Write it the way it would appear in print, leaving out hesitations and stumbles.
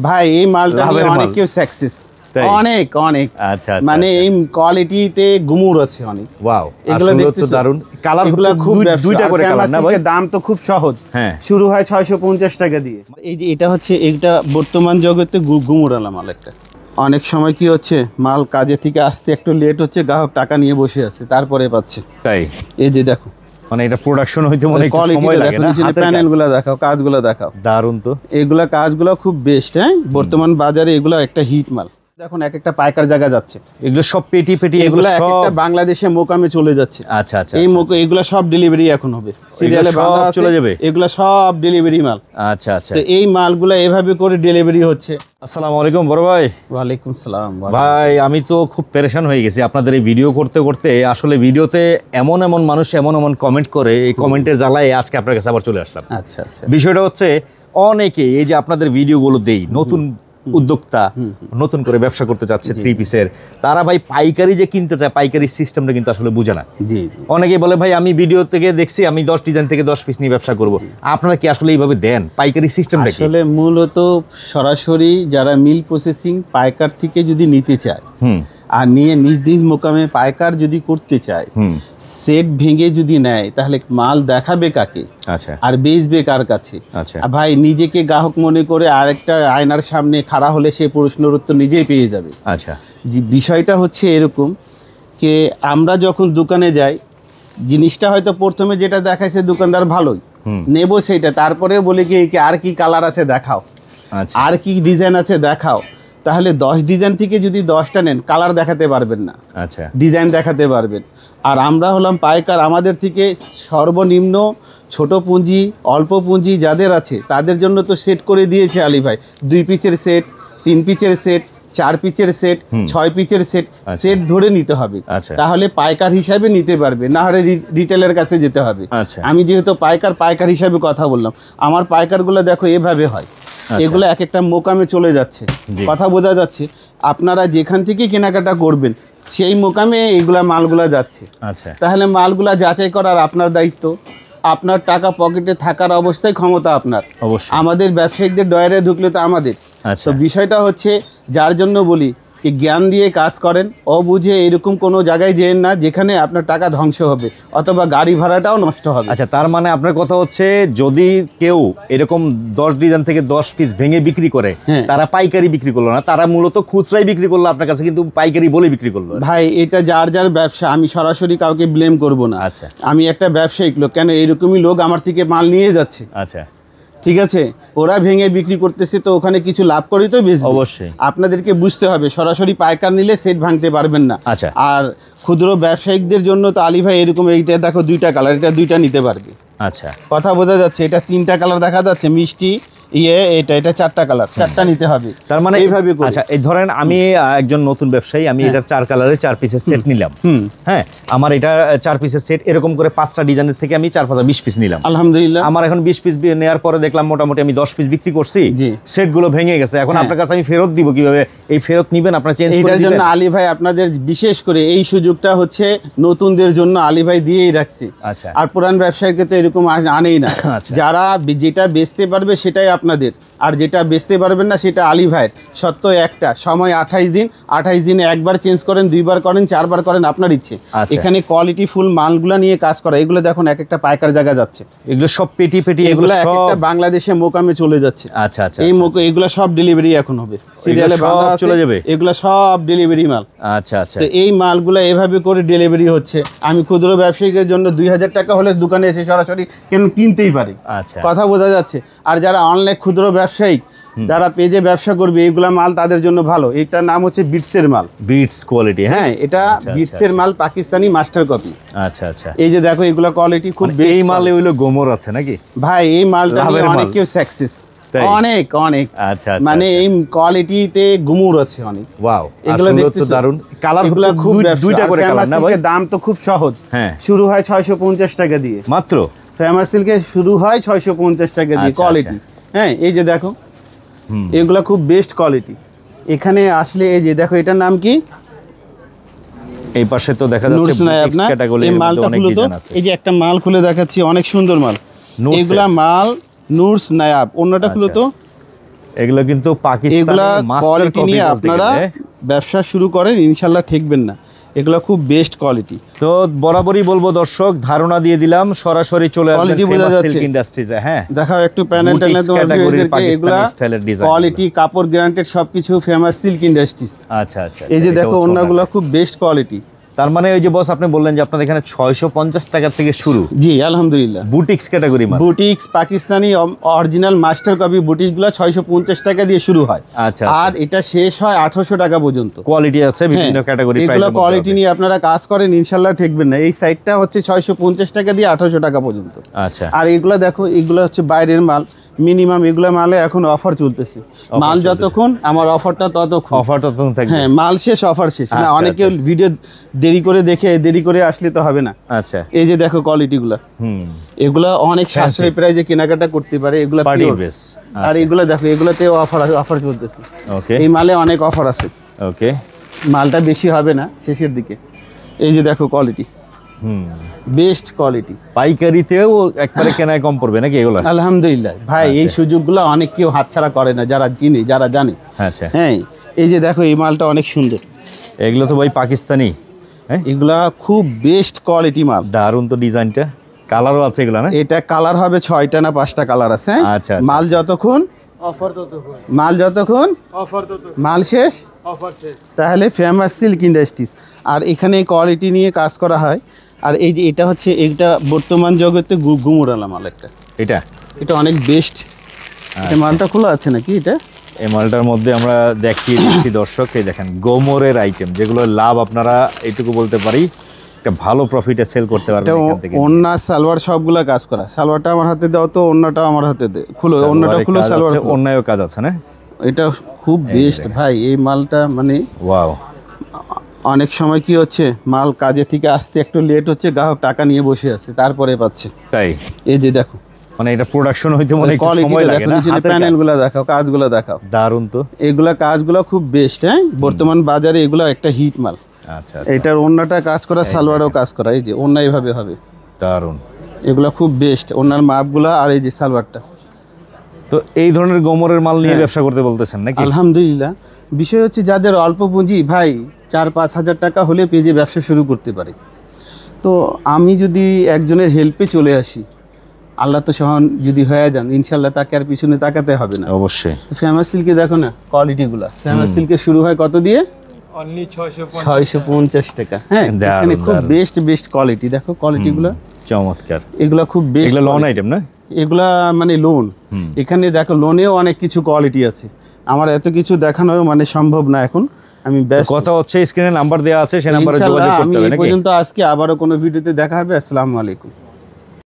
ভাই এই মালটা অনেক কেউ সাকসেস অনেক অনেক আচ্ছা মানে এই কোয়ালিটিতে গুমুর আছে অনেক। ওয়াও এগুলো দেখতে দারুন কালার হচ্ছে খুব দুইটা করে কালার না ভাই? দাম তো খুব সহজ, শুরু হয় 650 টাকা দিয়ে। এই যে এটা হচ্ছে এটা বর্তমান জগতে গুমুর আলা মাল একটা। অনেক সময় কি হচ্ছে মাল কাজে থেকে আসতে একটু লেট হচ্ছে, গ্রাহক টাকা নিয়ে বসে আছে তারপরে পাচ্ছে। তাই এই যে দেখো মানে এটা প্রোডাকশন হইতে মনে একটু সময় লাগে না। নিচে প্যানেলগুলো দেখাও, কাজগুলো দেখাও, দারুন তো এগুলা কাজগুলো খুব বেস্ট। হ্যাঁ বর্তমান বাজারে এগুলো একটা হিট মাল। দেখুন এক একটা পাইকার জায়গা যাচ্ছে, এগুলো সব পেটি এগুলো একটা বাংলাদেশে মোকামে চলে যাচ্ছে। আচ্ছা আচ্ছা এই এগুলো সব ডেলিভারি এখন হবে, সিরিয়ালে বাঁধা আছে, চলে যাবে এগুলো সব ডেলিভারি মাল। আচ্ছা আচ্ছা তো এই মালগুলো এভাবে করে ডেলিভারি হচ্ছে। আসসালামু আলাইকুম বড় ভাই। ওয়ালাইকুম সালাম ভাই। আমি তো খুব পেরেশান হয়ে গেছি আপনাদের এই ভিডিও করতে করতে। আসলে ভিডিওতে এমন এমন মানুষ এমন এমন কমেন্ট করে, এই কমেন্টের জ্বালায় আজকে আপনার কাছে আবার চলে আসলাম। আচ্ছা আচ্ছা বিষয়টা হচ্ছে অনেকে এই যে আপনাদের ভিডিওগুলো দেই, নতুন উদ্যোক্তা নতুন করে ব্যবসা করতে চাচ্ছে থ্রি পিসের, তারা ভাই পাইকারি যে কিনতে চায় পাইকারি সিস্টেমটা কিন্তু আসলে বুঝে না। অনেকেই বলে ভাই আমি ভিডিও থেকে দেখছি আমি 10 ডিজাইন থেকে 10 পিস নিয়ে ব্যবসা করব। আপনারা কি আসলে এইভাবে দেন পাইকারি সিস্টেমটা? আসলে মূলত সরাসরি যারা মিল প্রসেসিং পাইকার থেকে যদি নিতে চায় আর নিয়ে নিজ নিজ মোকামে পাইকার যদি করতে চায়, সেট ভেঙে যদি নেয় তাহলে মাল দেখাবে কাকে? আচ্ছা আর বেচবে কার কাছে? আচ্ছা ভাই নিজেকে গ্রাহক মনে করে আরেকটা আয়নার সামনে খাড়া হলে সে প্রশ্নের উত্তর নিজেই পেয়ে যাবে। আচ্ছা যে বিষয়টা হচ্ছে এরকম যে আমরা যখন দোকানে যাই, জিনিসটা হয়তো প্রথমে যেটা দেখাইছে দোকানদার ভালোই নেব সেটা, তারপরে বলে কি আর কি কালার আছে দেখাও, আর কি ডিজাইন আছে দেখাও। তাহলে 10 ডিজাইন থেকে যদি 10টা নেন কালার দেখাতে পারবেন না, আচ্ছা ডিজাইন দেখাতে পারবেন। আর আমরা হলাম পাইকার, আমাদের থেকে সর্বনিম্ন ছোট পুঁজি অল্প পুঁজি যাদের আছে তাদের জন্য তো সেট করে দিয়েছে আলী ভাই। 2 পিসের সেট, 3 পিসের সেট, 4 পিসের সেট, 6 পিসের সেট, সেট ধরে নিতে হবে, তাহলে পাইকার হিসাবে নিতে পারবে, না হলে রিটেলের কাছে যেতে হবে। আমি যেহেতু পাইকার হিসাবে কথা বললাম, আমার পাইকারগুলো দেখো এভাবে হয়, এগুলো এক একটা মোকামে চলে যাচ্ছে, কথা বোঝা যাচ্ছে। আপনারা যেখান থেকে কেনাকাটা করবেন সেই মোকামে এইগুলা মালগুলা যাচ্ছে। তাহলে মালগুলা যাচাই করার আপনার দায়িত্ব, আপনার টাকা পকেটে থাকার অবস্থায় ক্ষমতা আপনার। আমাদের ব্যবসায়িকদের ডয়ারে ঢুকলে তো আমাদের। তো বিষয়টা হচ্ছে যার জন্য বলি কি জ্ঞান দিয়ে কাজ করেন, অবুঝে এরকম কোনো জায়গায় যেন না যেখানে আপনার টাকা ধ্বংস হবে অথবা গাড়ি ভাড়াটাও নষ্ট হবে। আচ্ছা তার মানে আপনার কথা হচ্ছে যদি কেউ এরকম 10 ডিজাইন থেকে 10 পিস ভেঙে বিক্রি করে, তারা পাইকারি বিক্রি করলো না, তারা মূলত খুচরাই বিক্রি করলো আপনার কাছে, কিন্তু পাইকারি বলে বিক্রি করলো। ভাই এটা যার যার ব্যবসা, আমি সরাসরি কাউকে ব্লেম করব না। আচ্ছা আমি একটা ব্যবসায়িক লোক, কেন এরকমই লোক আমার থেকে মাল নিয়ে যাচ্ছে। আচ্ছা ঠিক আছে, ওরা ভেঙে বিক্রি করতেছে তো ওখানে কিছু লাভ করি তো বেশি। অবশ্যই আপনাদেরকে বুঝতে হবে সরাসরি পাইকার নিলে সেট ভাঙতে পারবেন না। আচ্ছা আর ক্ষুদ্র ব্যবসায়িকদের জন্য তো আলী ভাই এরকম, এইটা দেখো 2টা কালার, এটা 2টা নিতে পারবে। আচ্ছা কথা বোঝা যাচ্ছে, এটা 3টা কালার দেখা যাচ্ছে মিষ্টি এটা 4টা কালার, 4টা নিতে হবে। তার মানে এইভাবে। আচ্ছা এই ধরেন আমি একজন নতুন ব্যবসায়ী, আমি এটার 4 কালারে 4 পিসের সেট নিলাম। হ্যাঁ আমার এটা 4 পিসের সেট, এরকম করে 5টা ডিজাইনের থেকে আমি 4 5 20 পিস নিলাম। আলহামদুলিল্লাহ আমার এখন 20 পিস নেওয়ার পরে দেখলাম মোটামুটি আমি 10 পিস বিক্রি করছি, সেটগুলো ভেঙে গেছে। এখন আপনার কাছে আমি ফেরত দিব কিভাবে? এই ফেরত নিবেন আপনারা চেঞ্জ করে দিবেন? এটার জন্য আলী ভাই আপনাদের বিশেষ করে এই সুযোগটা হচ্ছে নতুনদের জন্য আলী ভাই দিয়েই রাখছি। আচ্ছা আর পুরান ব্যবসায়ীকে তো এরকম আনেই না। যারা যেটা বেচতে পারবে সেটাই আপনাদের, আর যেটা বেচতে পারবেন না সেটা আলী ভাইয়ের। সত্য একটা সময় 28 দিন, 28 দিনে একবার চেঞ্জ করেন, 2বার করেন, 4বার করেন, আপনার ইচ্ছে। এখানে কোয়ালিটি ফুল মালগুলা নিয়ে কাজ করা, এগুলো দেখুন এক একটা পাইকার জায়গা যাচ্ছে, এগুলো সব পেটি এগুলো এক একটা বাংলাদেশে মোকামে চলে যাচ্ছে। আচ্ছা আচ্ছা এই এগুলো সব ডেলিভারি এখন হবে, সিরিয়ালে বাঁধা আছে, চলে যাবে, এগুলো সব ডেলিভারি মাল। আচ্ছা আচ্ছা তো এই মালগুলো এভাবে করে ডেলিভারি হচ্ছে। আমি ক্ষুদ্র ব্যবসায়ীদের জন্য 2000 টাকা হলে দোকানে এসে সরাসরি কিনতেই পারি। আচ্ছা কথা বোঝা যাচ্ছে। আর যারা অনলাইন ক্ষুদ্র ব্যবসায়ী যারা পেজে ব্যবসা করবে, এইগুলা মাল তাদের জন্য ভালো। এটার নাম হচ্ছে বিটসের মাল, বিটস কোয়ালিটি। হ্যাঁ এটা বিটসের মাল, পাকিস্তানি মাস্টার কপি। আচ্ছা আচ্ছা এই যে দেখো এগুলা কোয়ালিটি খুব। এই মালে হইলো গোমর আছে নাকি ভাই? এই মালটা অনেক কেউ সাকসেস অনেক অনেক। আচ্ছা মানে এই কোয়ালিটিতে গুমুর আছে অনেক। ওয়াও এগুলো দেখতে দারুন কালার হচ্ছে খুব দুইটা করে কালার না ভাই? দাম তো খুব সহজ, শুরু হয় 650 টাকা দিয়ে মাত্র। ফেমাস সিল্কে শুরু হয় 650 টাকা দিয়ে কোয়ালিটি। হ্যাঁ এই যে দেখো এগুলা খুব বেস্ট কোয়ালিটি। এখানে আসলে এই যে দেখো এটার নাম কি? এই পাশে তো দেখা যাচ্ছে এক্স ক্যাটাগরি, এই মালটা খুলে তো, এই যে একটা মাল খুলে দেখাচ্ছি, অনেক সুন্দর মাল। এগুলা মাল নুরস নায়াব। অন্যটা খুলে তো, এগুলো কিন্তু পাকিস্তানি এগুলা মাস্টার কোয়ালিটি কপি নিয়ে বলতে আপনারা গেলে। ব্যবসা শুরু করেন, ইনশাল্লাহ ঠকবেন না। এগুলো খুব বেস্ট কোয়ালিটি। তো বরাবরই বলবো দর্শক, ধারণা দিয়ে দিলাম, সরাসরি চলে আসবেন Quality বোঝা ফেমাস যাচ্ছে। সিল্ক ইন্ডাস্ট্রিজে। হ্যাঁ, দেখাও একটু প্যানেল Boutiques ট্যানেল তোমার category ভিউয়ারদেরকে, পাকিস্তানি এগুলা স্টাইলের ডিজাইন। কোয়ালিটি, কাপড় গ্যারান্টেড সবকিছু ফেমাস সিল্ক ইন্ডাস্ট্রিজ। আচ্ছা আচ্ছা। এই যে এটাও দেখো ছোট ওন্নাগুলো না। খুব বেস্ট কোয়ালিটি। তার মানে ওই যে বস আপনি বললেন যে আপনাদের এখানে 650 টাকা থেকে শুরু জি আলহামদুলিল্লাহ। বুটিক্স ক্যাটাগরি মাল। Boutiques Pakistani original master copy বুটিকগুলো 650 টাকা দিয়ে শুরু হয়। আচ্ছা, আর এটা শেষ হয় 1800 টাকা পর্যন্ত। কোয়ালিটি আছে বিভিন্ন ক্যাটাগরি প্রাইস। এগুলো কোয়ালিটি নিয়ে আপনারা কাজ করেন, ইনশাল্লাহ ঠকবেন না। এই সাইডটা হচ্ছে 650 টাকা দিয়ে 1800 টাকা পর্যন্ত। আচ্ছা, আর এগুলো দেখো, এগুলো হচ্ছে বাইরের মাল, মিনিমাম এগুলো মালে এখন অফার চলতেছে। মাল যতক্ষণ আমার অফারটা ততক্ষণ। অফারটা তো থাকবে। হ্যাঁ, মাল শেষ অফার শেষ না। আচ্ছা, অনেকে ভিডিও দেরি করে দেখে, দেরি করে আসলে তো হবে না। আচ্ছা, এই যে দেখো কোয়ালিটিগুলো, এগুলা অনেক সাশ্রয়ী প্রাইসে কেনাকাটা করতে পারে। এগুলা পার্টি pure। বেস। আর এগুলো দেখো, এগুলোতে অফার চলতেছে। ওকে এই মালে অনেক অফার আছে। ওকে। মালটা বেশি হবে না শেষের দিকে। এই যে দেখো কোয়ালিটি, বেস্ট কোয়ালিটি। পাইকারিতেও একবারে কেনায় কম পড়বে নাকি এগুলো? আলহামদুলিল্লাহ ভাই, এই সুযোগগুলো অনেক কেউ হাতছাড়া করে না, যারা চিনে, যারা জানে। আচ্ছা, হ্যাঁ, এই যে দেখো এই মালটা অনেক সুন্দর। এগুলো তো ভাই পাকিস্তানি। হ্যাঁ, এগুলা খুব বেস্ট কোয়ালিটি মাল। দারুণ তো ডিজাইনটা, কালারও আছে এগুলো না? এটা কালার হবে 6টা না 5টা কালার আছে। আচ্ছা, মাল যতক্ষণ মাল যতক্ষণ মাল শেষ তাহলে ফেমাস সিল্ক ইন্ডাস্ট্রিজ। আর এখানে কোয়ালিটি নিয়ে কাজ করা হয়। আর এই যে এটা হচ্ছে, এটা বর্তমান জগতে গুমুরালা মাল একটা। এটা অনেক বেস্ট। এটা মালটা খোলা আছে নাকি? এটা এই মালটার মধ্যে আমরা দেখিয়ে দিচ্ছি দর্শক, এই দেখেন গোমরের আইটেম, যেগুলো লাভ আপনারা এইটুকু বলতে পারি একটা ভালো প্রফিটে সেল করতে পারবেন এটা এখান থেকে। ওন্না সালোয়ার সবগুলা কাজ করা। সালোয়ারটা আমার হাতে দাও তো, ওন্নাটা আমার হাতে দে। খুলো ওন্নাটা, খুলো সালোয়ার। অন্যায় কাজ আছে না? এটা খুব বেস্ট ভাই। এই মালটা মানে ওয়াও। অনেক সময় কি হচ্ছে, মাল কাজে থেকে আসতে একটু লেট হচ্ছে, গ্রাহক টাকা নিয়ে বসে আছে, তারপরে পাচ্ছে। তাই এই যে দেখো, মানে এটা প্রোডাকশন হইতে মনে একটু কোয়ালিটি সময় লাগে দেখো, না? নিচে প্যানেলগুলো দেখাও, কাজগুলো দেখাও। দারুণ তো। এগুলা কাজগুলো খুব বেস্ট। হ্যাঁ, বর্তমান বাজারে এগুলো একটা হিট মাল। আচ্ছা, এটার ওন্নাটা কাজ করা, সালোয়ারও কাজ করা। এই যে ওন্না এইভাবে হবে। দারুণ। এগুলো খুব বেস্ট, ওন্নার মাপগুলা। আর এই যে সালোয়ারটা। তো এই ধরনের গোমরের মাল নিয়ে ব্যবসা করতে বলতেছেন নাকি? আলহামদুলিল্লাহ। বিষয় হচ্ছে যাদের অল্প পুঁজি ভাই, 4-5 হাজার টাকা হলে পেজে ব্যবসা শুরু করতে পারে। তো আমি যদি একজনের হেল্পে চলে আসি, আল্লাহ তো সহন যদি হয়ে যান, ইনশাল্লাহ তাকে আর পিছনে তাকাতে হবে না। অবশ্যই। তো ফেমাস সিল্কে দেখো না কোয়ালিটিগুলো। ফেমাস সিল্কে শুরু হয় কত দিয়ে? অনলি 650 টাকা। হ্যাঁ, এখানে খুব বেস্ট কোয়ালিটি। দেখো কোয়ালিটিগুলো চমৎকার। এগুলো খুব বেস্ট। এগুলো লোন আইটেম না? এগুলা মানে লোন। এখানে দেখো লোনেও অনেক কিছু কোয়ালিটি আছে। আমার এত কিছু দেখানো মানে সম্ভব না এখন, আমি ব্যস্ত। কথা হচ্ছে স্ক্রিনে নাম্বার দেওয়া আছে, সেই নাম্বারে যোগাযোগ করতে হবে আমি এই নাকি? পর্যন্ত আজকে আবারও কোনো ভিডিওতে দেখা হবে। আসসালামু আলাইকুম।